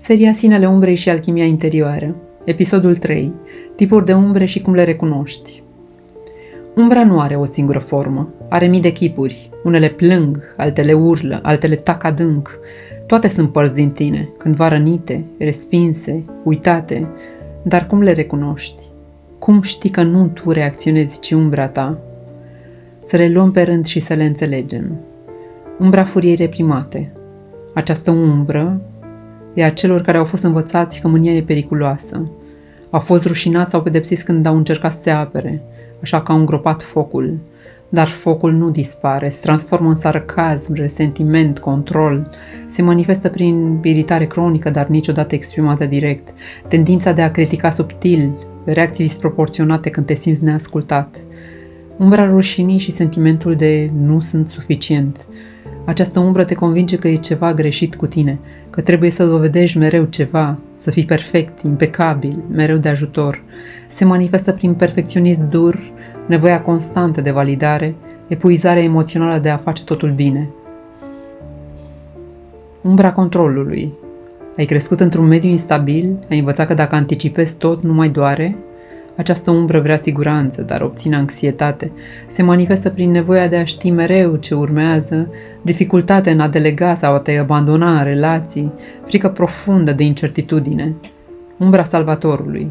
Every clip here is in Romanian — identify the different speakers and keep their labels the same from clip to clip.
Speaker 1: Seria Sinele Umbrei și Alchimia Interioară. Episodul 3. Tipuri de umbre și cum le recunoști. Umbra nu are o singură formă. Are mii de chipuri. Unele plâng, altele urlă, altele tac adânc. Toate sunt părți din tine, cândva rănite, respinse, uitate. Dar cum le recunoști? Cum știi că nu tu reacționezi, ci umbra ta? Să le luăm pe rând și să le înțelegem. Umbra furiei reprimate. Această umbră e a celor care au fost învățați că mânia e periculoasă. Au fost rușinați sau pedepsiți când au încercat să se apere, așa că au îngropat focul. Dar focul nu dispare, se transformă în sarcasm, resentiment, control. Se manifestă prin iritare cronică, dar niciodată exprimată direct. Tendința de a critica subtil, reacții disproporționate când te simți neascultat. Umbra rușinii și sentimentul de nu sunt suficient. Această umbră te convinge că e ceva greșit cu tine, că trebuie să dovedești mereu ceva, să fii perfect, impecabil, mereu de ajutor. Se manifestă prin perfecționism dur, nevoia constantă de validare, epuizarea emoțională de a face totul bine. Umbra controlului. Ai crescut într-un mediu instabil, ai învățat că dacă anticipezi tot, nu mai doare. Această umbră vrea siguranță, dar obține anxietate. Se manifestă prin nevoia de a ști mereu ce urmează, dificultate în a delega sau a te abandona în relații, frică profundă de incertitudine. Umbra salvatorului.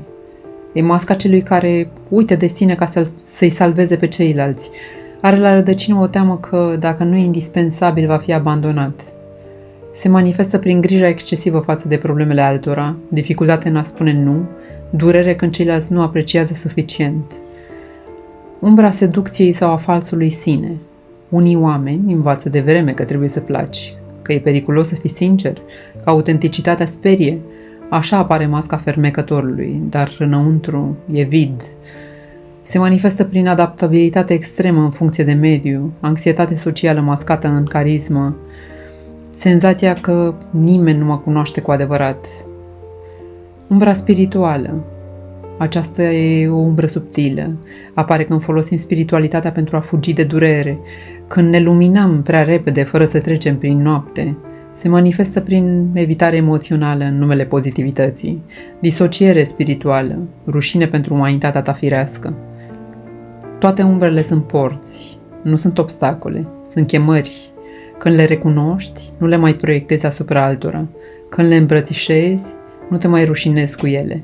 Speaker 1: E masca celui care uită de sine ca să-i salveze pe ceilalți. Are la rădăcină o teamă că, dacă nu e indispensabil, va fi abandonat. Se manifestă prin grija excesivă față de problemele altora, dificultate în a spune nu, durere când ceilalți nu apreciază suficient. Umbra seducției sau a falsului sine. Unii oameni învață de vreme că trebuie să placi, că e periculos să fii sincer, că autenticitatea sperie. Așa apare masca fermecătorului, dar înăuntru e vid. Se manifestă prin adaptabilitate extremă în funcție de mediu, anxietate socială mascată în carismă, senzația că nimeni nu mă cunoaște cu adevărat. Umbra spirituală. Aceasta e o umbră subtilă. Apare când folosim spiritualitatea pentru a fugi de durere, când ne luminăm prea repede fără să trecem prin noapte. Se manifestă prin evitare emoțională în numele pozitivității, disociere spirituală, rușine pentru umanitatea ta firească. Toate umbrele sunt porți, nu sunt obstacole, sunt chemări. Când le recunoști, nu le mai proiectezi asupra altora. Când le îmbrățișezi, nu te mai rușinezi cu ele.